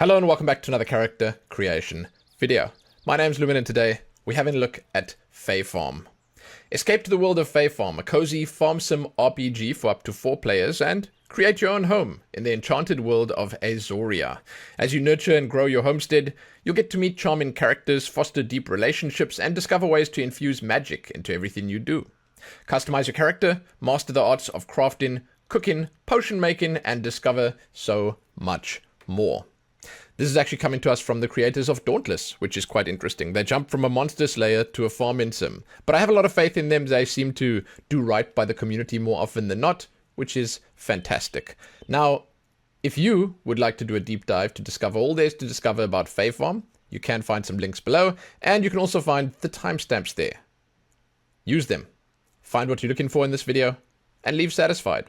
Hello and welcome back to another character creation video. My name's Lumen and today we're having a look at Fae Farm. Escape to the world of Fae Farm, a cozy farm sim RPG for up to 4 players, and create your own home in the enchanted world of Azoria. As you nurture and grow your homestead, you'll get to meet charming characters, foster deep relationships, and discover ways to infuse magic into everything you do. Customize your character, master the arts of crafting, cooking, potion making, and discover so much more. This is actually coming to us from the creators of Dauntless, which is quite interesting. They jumped from a monster slayer to a farming sim. But I have a lot of faith in them. They seem to do right by the community more often than not, which is fantastic. Now, if you would like to do a deep dive to discover all there is to discover about Fae Farm, you can find some links below, and you can also find the timestamps there. Use them. Find what you're looking for in this video, and leave satisfied.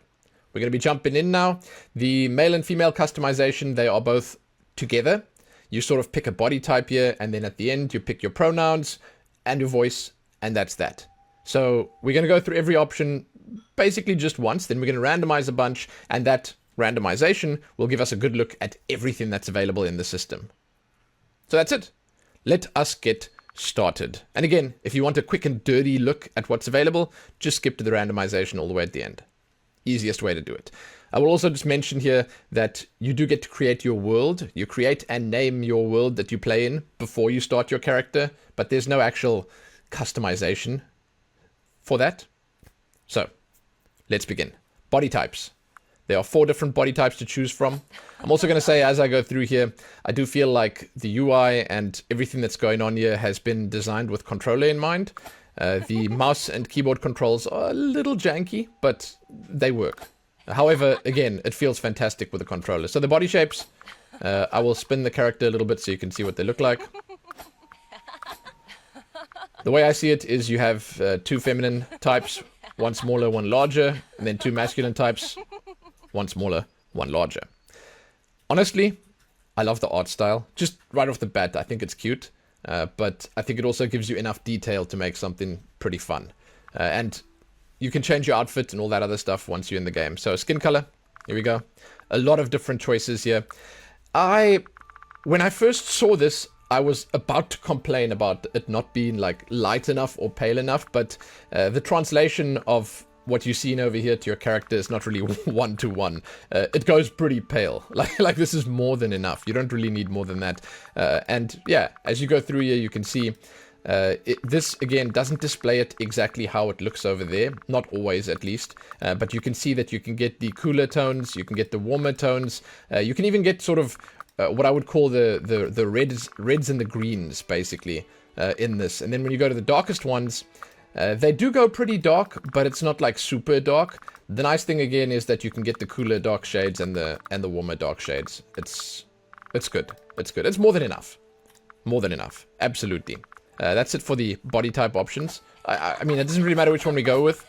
We're going to be jumping in now. The male and female customization, they are both together. You sort of pick a body type here, and then at the end you pick your pronouns and your voice, and that's that. So we're going to go through every option basically just once, then we're going to randomize a bunch, and that randomization will give us a good look at everything that's available in the system. So that's it. Let us get started. And again, if you want a quick and dirty look at what's available, just skip to the randomization all the way at the end. Easiest way to do it. I will also just mention here that you do get to create your world. You create and name your world that you play in before you start your character, but there's no actual customization for that. So, let's begin. Body types. There are 4 different body types to choose from. I'm also going to say, as I go through here, I do feel like the UI and everything that's going on here has been designed with controller in mind. The mouse and keyboard controls are a little janky, but they work. However, again, it feels fantastic with the controller. So the body shapes, I will spin the character a little bit so you can see what they look like. The way I see it is you have 2 feminine types, 1 smaller, 1 larger, and then 2 masculine types, 1 smaller, 1 larger. Honestly, I love the art style. Just right off the bat, I think it's cute. But I think it also gives you enough detail to make something pretty fun. And you can change your outfit and all that other stuff once you're in the game. So skin color, here we go. A lot of different choices here. When I first saw this, I was about to complain about it not being like light enough or pale enough, but the translation of what you're seeing over here to your character is not really 1-to-1. It goes pretty pale. Like this is more than enough. You don't really need more than that. And yeah, as you go through here, you can see this, again, doesn't display it exactly how it looks over there. Not always, at least. But you can see that you can get the cooler tones. You can get the warmer tones. You can even get sort of what I would call the reds and the greens, basically, in this. And then when you go to the darkest ones, they do go pretty dark, but it's not like super dark. The nice thing again is that you can get the cooler dark shades and the warmer dark shades. It's good. It's good. It's more than enough. More than enough. Absolutely. That's it for the body type options. I mean, it doesn't really matter which one we go with.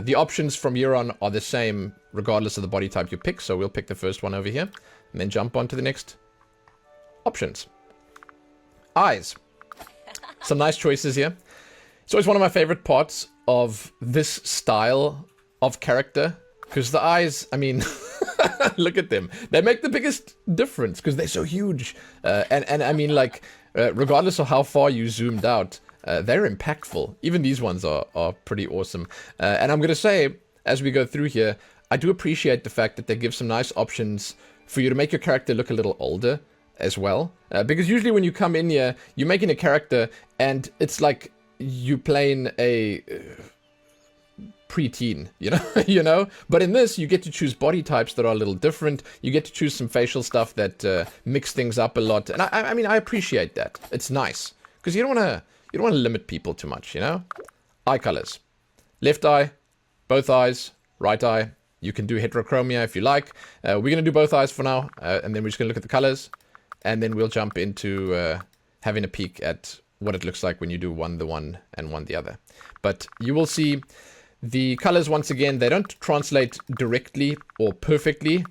The options from here on are the same regardless of the body type you pick. So we'll pick the first one over here and then jump on to the next options. Eyes. Some nice choices here. It's always one of my favorite parts of this style of character, because the eyes, I mean, look at them. They make the biggest difference because they're so huge. And I mean, like, regardless of how far you zoomed out, they're impactful. Even these ones are pretty awesome. And I'm going to say, as we go through here, I do appreciate the fact that they give some nice options for you to make your character look a little older as well. Because usually when you come in here, you're making a character and it's like you playing a preteen, you know. But in this, you get to choose body types that are a little different. You get to choose some facial stuff that mix things up a lot, and I mean, I appreciate that. It's nice because you don't want to limit people too much, you know. Eye colors: left eye, both eyes, right eye. You can do heterochromia if you like. We're gonna do both eyes for now, and then we're just gonna look at the colors, and then we'll jump into having a peek at what it looks like when you do one the one and one the other. But you will see the colors, once again, they don't translate directly or perfectly,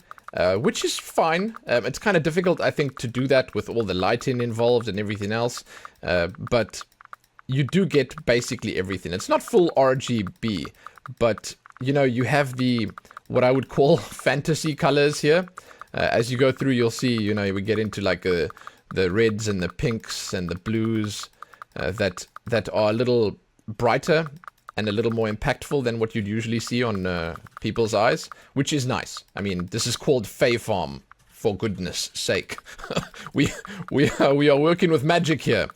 which is fine. It's kind of difficult, I think, to do that with all the lighting involved and everything else. But you do get basically everything. It's not full RGB, but, you know, you have the, what I would call fantasy colors here. As you go through, you'll see, you know, we get into like the reds and the pinks and the blues that are a little brighter and a little more impactful than what you'd usually see on people's eyes, which is nice. I mean, this is called Fae Farm, for goodness sake. we are working with magic here.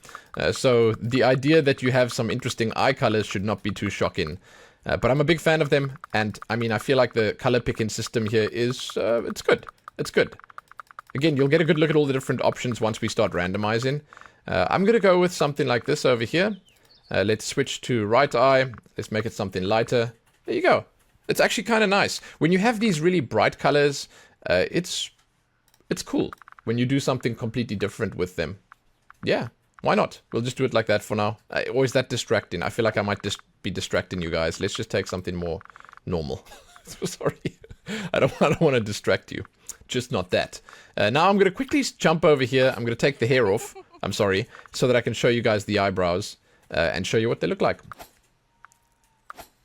So the idea that you have some interesting eye colors should not be too shocking. But I'm a big fan of them, and I mean, I feel like the color picking system here is, it's good. It's good. Again, you'll get a good look at all the different options once we start randomizing. I'm going to go with something like this over here. Let's switch to right eye. Let's make it something lighter. There you go. It's actually kind of nice. When you have these really bright colors, it's cool when you do something completely different with them. Yeah, why not? We'll just do it like that for now. Or is that distracting? I feel like I might just be distracting you guys. Let's just take something more normal. So sorry. I don't want to distract you. Just not that. Now I'm going to quickly jump over here. I'm going to take the hair off. I'm sorry. So that I can show you guys the eyebrows and show you what they look like.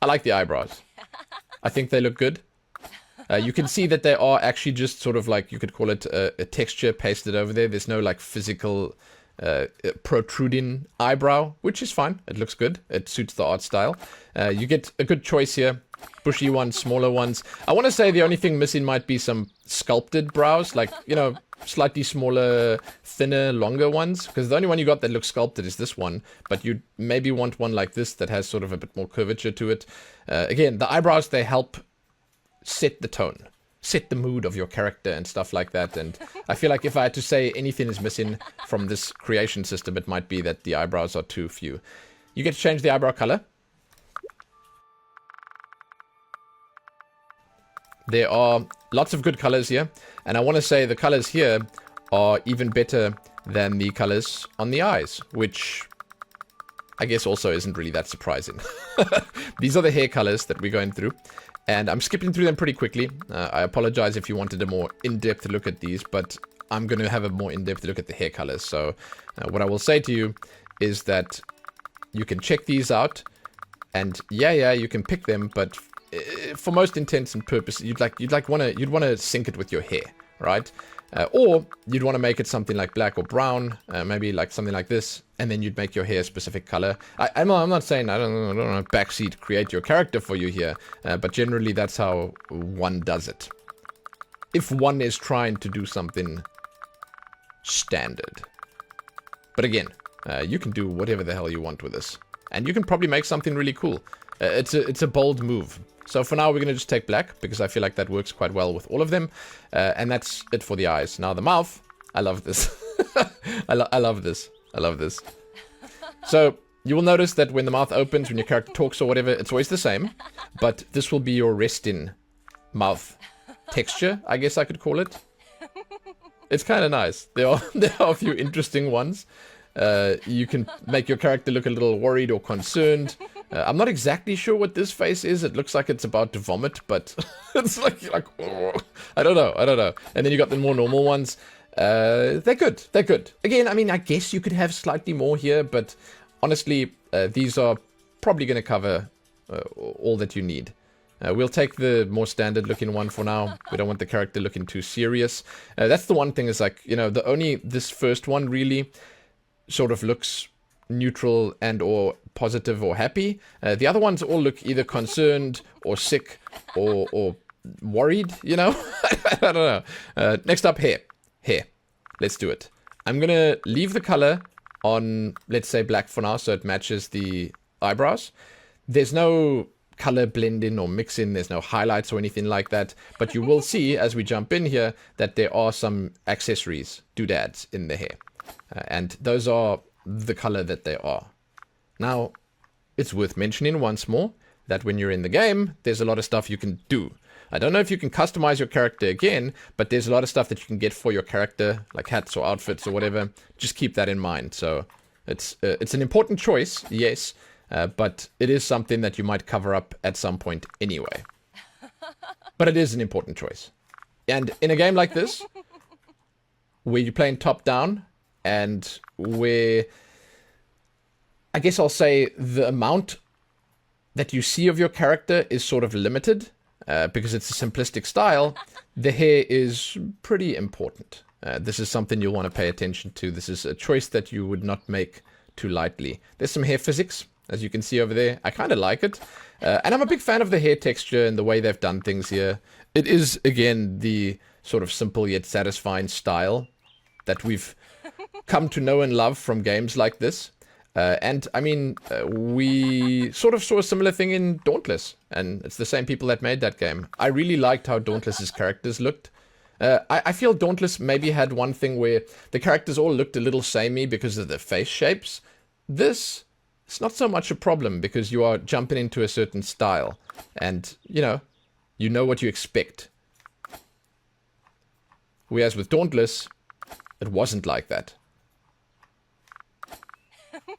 I like the eyebrows. I think they look good. You can see that they are actually just sort of like, you could call it a texture pasted over there. There's no like physical protruding eyebrow, which is fine. It looks good. It suits the art style. You get a good choice here. Bushy ones, smaller ones. I want to say the only thing missing might be some sculpted brows, like, you know, slightly smaller, thinner, longer ones. Because the only one you got that looks sculpted is this one. But you maybe want one like this that has sort of a bit more curvature to it. Again, the eyebrows, they help set the tone, set the mood of your character and stuff like that. And I feel like if I had to say anything is missing from this creation system, it might be that the eyebrows are too few. You get to change the eyebrow color. There are lots of good colors here, and I want to say the colors here are even better than the colors on the eyes, which I guess also isn't really that surprising. These are the hair colors that we're going through, and I'm skipping through them pretty quickly. I apologize if you wanted a more in-depth look at these, but I'm going to have a more in-depth look at the hair colors. So what I will say to you is that you can check these out, and yeah, you can pick them, but for most intents and purposes, you'd want to sync it with your hair, right? Or you'd want to make it something like black or brown, maybe like something like this, and then you'd make your hair a specific color. I'm not saying I don't know, backseat create your character for you here, but generally that's how one does it. If one is trying to do something standard. But again, you can do whatever the hell you want with this, and you can probably make something really cool. It's a bold move. So for now, we're going to just take black, because I feel like that works quite well with all of them. And that's it for the eyes. Now the mouth, I love this. I love this. I love this. So you will notice that when the mouth opens, when your character talks or whatever, it's always the same. But this will be your resting mouth texture, I guess I could call it. It's kind of nice. There are a few interesting ones. You can make your character look a little worried or concerned. I'm not exactly sure what this face is. It looks like it's about to vomit, but it's like oh, I don't know. And then you got the more normal ones. They're good. Again, I mean, I guess you could have slightly more here, but honestly, these are probably going to cover all that you need. We'll take the more standard looking one for now. We don't want the character looking too serious. That's the one thing is like, you know, this first one really sort of looks neutral and or positive or happy. The other ones all look either concerned or sick or worried, you know? I don't know. Next up, hair. Let's do it. I'm going to leave the color on, let's say, black for now, so it matches the eyebrows. There's no color blending or mixing. There's no highlights or anything like that. But you will see, as we jump in here, that there are some accessories, doodads, in the hair. And those are the color that they are. Now, it's worth mentioning once more that when you're in the game, there's a lot of stuff you can do. I don't know if you can customize your character again, but there's a lot of stuff that you can get for your character, like hats or outfits or whatever. Just keep that in mind. So it's an important choice, yes, but it is something that you might cover up at some point anyway. But it is an important choice. And in a game like this, where you're playing top-down, and where, I guess I'll say, the amount that you see of your character is sort of limited. because it's a simplistic style, the hair is pretty important. This is something you'll want to pay attention to. This is a choice that you would not make too lightly. There's some hair physics, as you can see over there. I kind of like it. And I'm a big fan of the hair texture and the way they've done things here. It is, again, the sort of simple yet satisfying style that we've come to know and love from games like this. And, I mean, we sort of saw a similar thing in Dauntless, and it's the same people that made that game. I really liked how Dauntless's characters looked. I feel Dauntless maybe had one thing where the characters all looked a little samey because of the face shapes. This, it's not so much a problem because you are jumping into a certain style, and, you know what you expect. Whereas with Dauntless, it wasn't like that.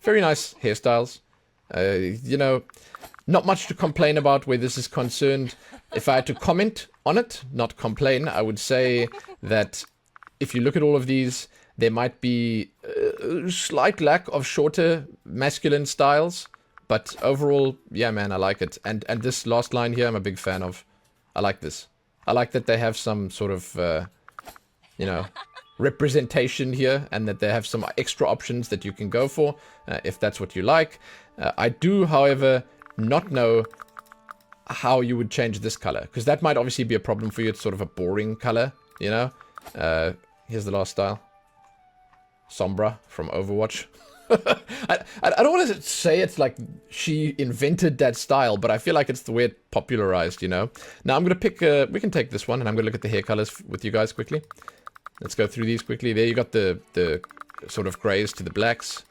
Very nice hairstyles. Not much to complain about where this is concerned. If I had to comment on it, not complain, I would say that if you look at all of these, there might be a slight lack of shorter masculine styles. But overall, yeah, man, I like it. And this last line here, I'm a big fan of. I like this. I like that they have some sort of, representation here, and that they have some extra options that you can go for if that's what you like. I do, however, not know how you would change this color, because that might obviously be a problem for you. It's sort of a boring color, Here's the last style. Sombra from Overwatch. I don't want to say it's like she invented that style, but I feel like it's the way it popularized, Now I'm going to pick, we can take this one, and I'm going to look at the hair colors with you guys quickly. Let's go through these quickly. There you got the sort of grays to the blacks.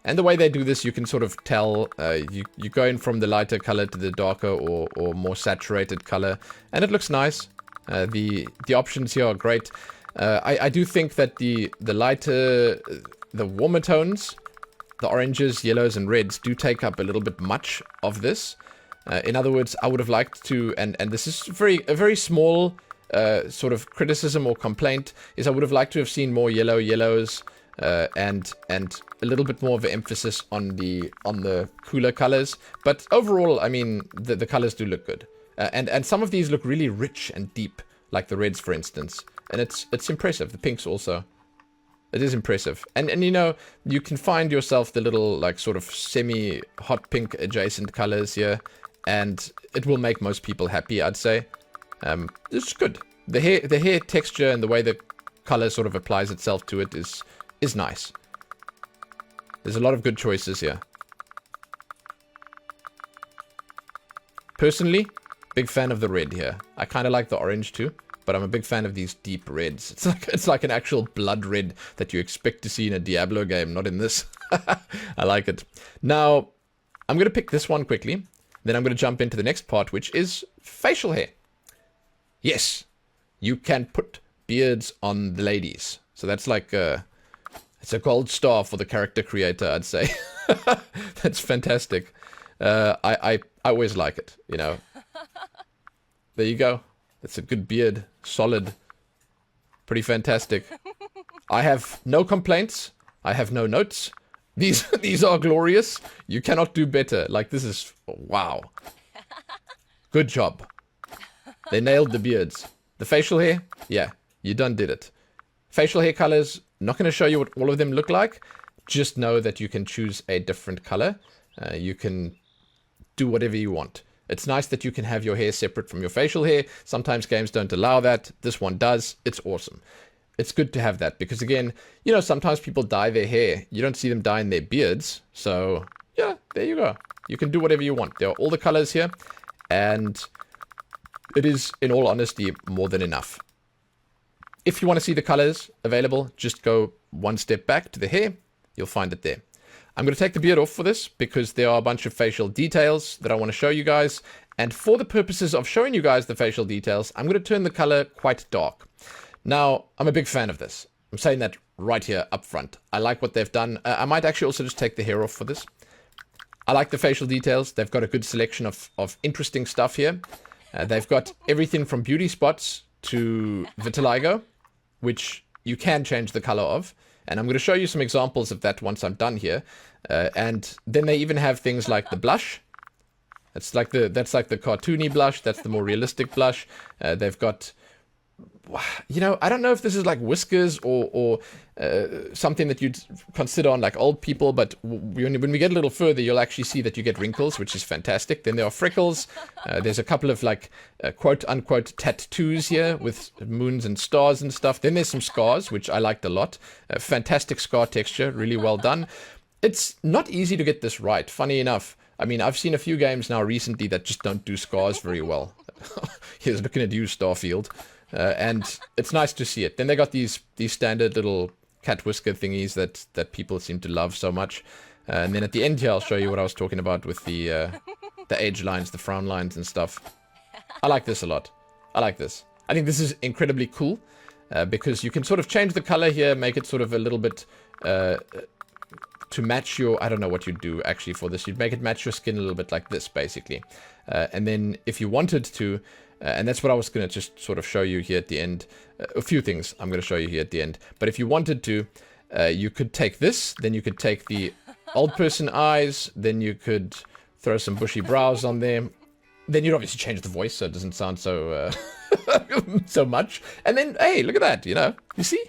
And the way they do this, you can sort of tell, you go in from the lighter color to the darker or more saturated color, and it looks nice. The options here are great. I do think that the lighter, the warmer tones, the oranges, yellows, and reds do take up a little bit much of this. In other words, I would have liked to, and this is a very small sort of criticism or complaint, is I would have liked to have seen more yellows, and a little bit more of an emphasis on the cooler colors. But overall, I mean, the colors do look good, and some of these look really rich and deep, like the reds, for instance, and it's impressive. The pinks also, it is impressive, and you can find yourself the little like sort of semi hot pink adjacent colors here, and it will make most people happy, I'd say. It's good. The hair texture and the way the color sort of applies itself to it is nice. There's a lot of good choices here. Personally, big fan of the red here. I kind of like the orange too, but I'm a big fan of these deep reds. It's like an actual blood red that you expect to see in a Diablo game, not in this. I like it. Now, I'm going to pick this one quickly. Then I'm going to jump into the next part, which is facial hair. Yes, you can put beards on the ladies. So that's like it's a gold star for the character creator, I'd say. That's fantastic. I always like it, There you go. It's a good beard. Solid. Pretty fantastic. I have no complaints. I have no notes. These are glorious. You cannot do better. Like, this is... wow. Good job. They nailed the beards. The facial hair? Yeah, you done did it. Facial hair colors, not going to show you what all of them look like. Just know that you can choose a different color. You can do whatever you want. It's nice that you can have your hair separate from your facial hair. Sometimes games don't allow that. This one does. It's awesome. It's good to have that because, again, sometimes people dye their hair. You don't see them dyeing their beards. So, yeah, there you go. You can do whatever you want. There are all the colors here. And it is, in all honesty, more than enough. If you want to see the colors available, just go one step back to the hair. You'll find it there. I'm going to take the beard off for this because there are a bunch of facial details that I want to show you guys. And for the purposes of showing you guys the facial details, I'm going to turn the color quite dark. Now, I'm a big fan of this. I'm saying that right here up front. I like what they've done. I might actually also just take the hair off for this. I like the facial details. They've got a good selection of interesting stuff here. They've got everything from beauty spots to vitiligo, which you can change the color of. And I'm going to show you some examples of that once I'm done here. And then they even have things like the blush. That's like the cartoony blush. That's the more realistic blush. They've got, you know, I don't know if this is like whiskers or something that you'd consider on like old people, but when we get a little further, you'll actually see that you get wrinkles, which is fantastic. Then there are freckles. There's a couple of like quote unquote tattoos here with moons and stars and stuff. Then there's some scars, which I liked a lot. Fantastic scar texture, really well done. It's not easy to get this right, funny enough. I mean, I've seen a few games now recently that just don't do scars very well. Here's looking at you, Starfield. And it's nice to see it. Then they got these standard little cat whisker thingies that people seem to love so much. And then at the end here, I'll show you what I was talking about with the age lines, the frown lines and stuff. I like this a lot. I like this. I think this is incredibly cool because you can sort of change the color here, make it sort of a little bit to match your, I don't know what you'd do actually for this. You'd make it match your skin a little bit like this, basically. And then if you wanted to, and that's what I was going to just sort of show you here at the end. A few things I'm going to show you here at the end. But if you wanted to, you could take this, then you could take the old person eyes, then you could throw some bushy brows on there. Then you'd obviously change the voice so it doesn't sound so so much. And then, hey, look at that, you know. You see?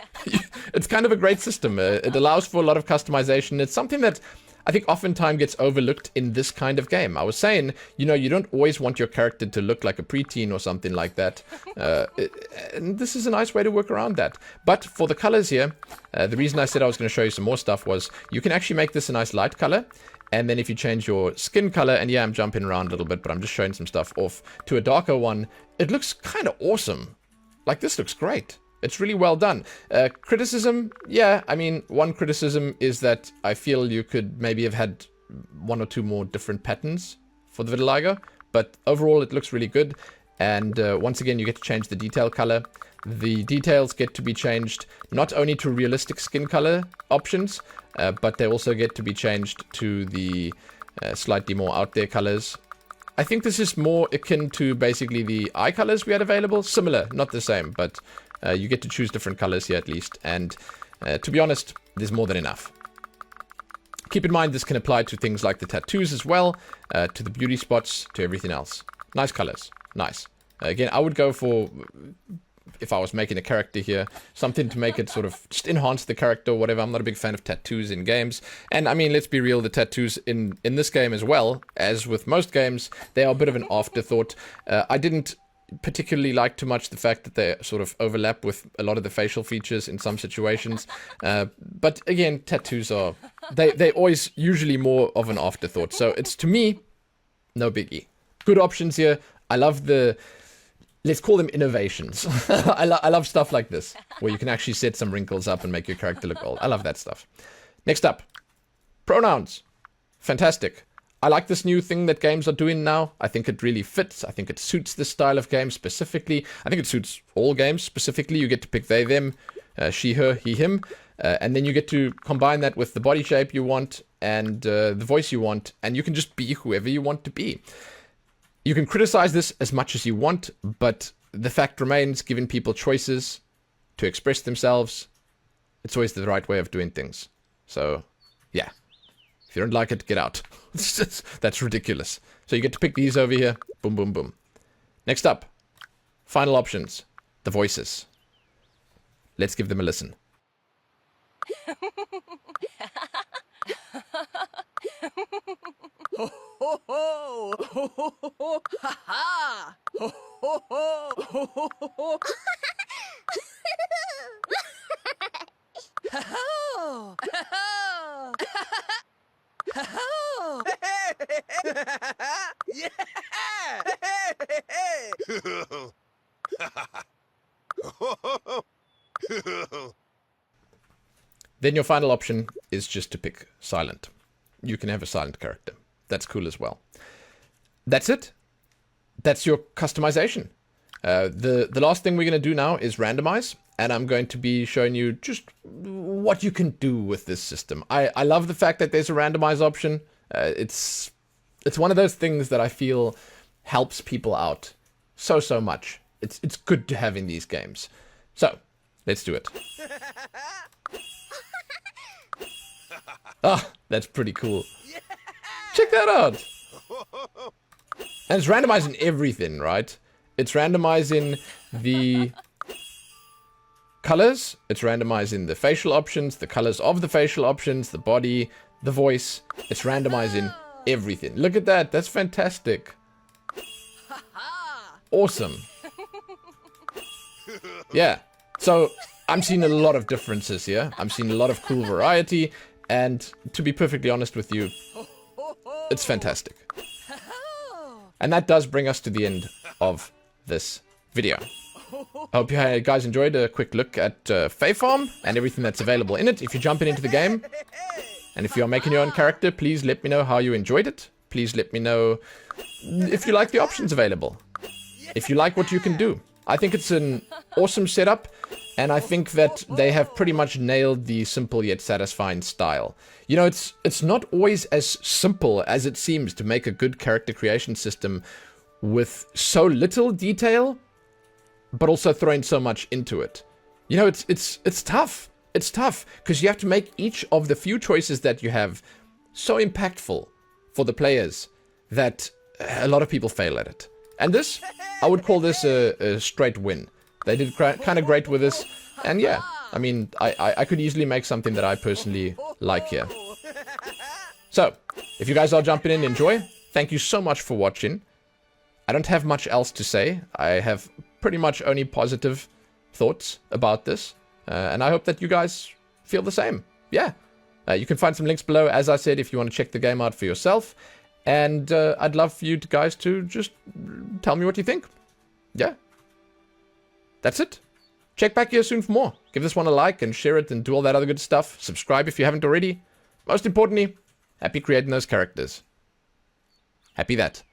It's kind of a great system. It allows for a lot of customization. It's something that I think oftentimes gets overlooked in this kind of game. I was saying, you know, you don't always want your character to look like a preteen or something like that. And this is a nice way to work around that. But for the colors here, the reason I said I was going to show you some more stuff was you can actually make this a nice light color. And then if you change your skin color, and yeah, I'm jumping around a little bit, but I'm just showing some stuff off, to a darker one, it looks kind of awesome. Like, this looks great. It's really well done. Criticism, yeah, I mean, one criticism is that I feel you could maybe have had one or two more different patterns for the vitiligo, but overall it looks really good. And once again, you get to change the detail color. The details get to be changed not only to realistic skin color options, but they also get to be changed to the slightly more out there colors. I think this is more akin to basically the eye colors we had available. Similar, not the same, but you get to choose different colors here at least. And to be honest, there's more than enough. Keep in mind this can apply to things like the tattoos as well, to the beauty spots, to everything else. Nice colors. Nice. Again, I would go for, if I was making a character here, something to make it sort of just enhance the character or whatever. I'm not a big fan of tattoos in games. And I mean, let's be real, the tattoos in this game as well, as with most games, they are a bit of an afterthought. I didn't particularly like too much the fact that they sort of overlap with a lot of the facial features in some situations. But again, tattoos are, they're always usually more of an afterthought. So it's, to me, no biggie. Good options here. I love the, let's call them innovations. I love stuff like this, where you can actually set some wrinkles up and make your character look old. I love that stuff. Next up, pronouns. Fantastic. I like this new thing that games are doing now. I think it really fits. I think it suits this style of game specifically. I think it suits all games specifically. You get to pick they, them, she, her, he, him. And then you get to combine that with the body shape you want and the voice you want. And you can just be whoever you want to be. You can criticize this as much as you want, but the fact remains, giving people choices to express themselves, it's always the right way of doing things. So, yeah. If you don't like it, get out. That's ridiculous. So you get to pick these over here. Boom, boom, boom. Next up, final options. The voices. Let's give them a listen. Ho ho ho! Ho ho ho! Ha ha! Ho ho ho! Ho ho ho! Ha ho! Ha ho! Yeah! Then your final option is just to pick silent. You can have a silent character. That's cool as well. That's it. That's your customization. The last thing we're going to do now is randomize. And I'm going to be showing you just what you can do with this system. I love the fact that there's a randomize option. It's one of those things that I feel helps people out so much. It's good to have in these games. So, let's do it. Ah, that's pretty cool. Check that out. And it's randomizing everything, right? It's randomizing the colors. It's randomizing the facial options, the colors of the facial options, the body, the voice. It's randomizing everything. Look at that. That's fantastic. Awesome. Yeah. So I'm seeing a lot of differences here. I'm seeing a lot of cool variety. And to be perfectly honest with you, it's fantastic. And that does bring us to the end of this video. I hope you guys enjoyed a quick look at Fae Farm and everything that's available in it. If you're jumping into the game, and if you're making your own character, please let me know how you enjoyed it. Please let me know if you like the options available. If you like what you can do. I think it's an awesome setup, and I think that they have pretty much nailed the simple yet satisfying style. You know, it's not always as simple as it seems to make a good character creation system with so little detail, but also throwing so much into it. You know, it's tough. It's tough because you have to make each of the few choices that you have so impactful for the players that a lot of people fail at it. And this, I would call this a straight win. They did kind of great with this. And yeah, I mean, I could easily make something that I personally like here. So, if you guys are jumping in, enjoy. Thank you so much for watching. I don't have much else to say. I have pretty much only positive thoughts about this. And I hope that you guys feel the same. Yeah. You can find some links below, as I said, if you want to check the game out for yourself. And I'd love for you guys to just tell me what you think. Yeah. That's it. Check back here soon for more. Give this one a like and share it and do all that other good stuff. Subscribe if you haven't already. Most importantly, happy creating those characters. Happy that.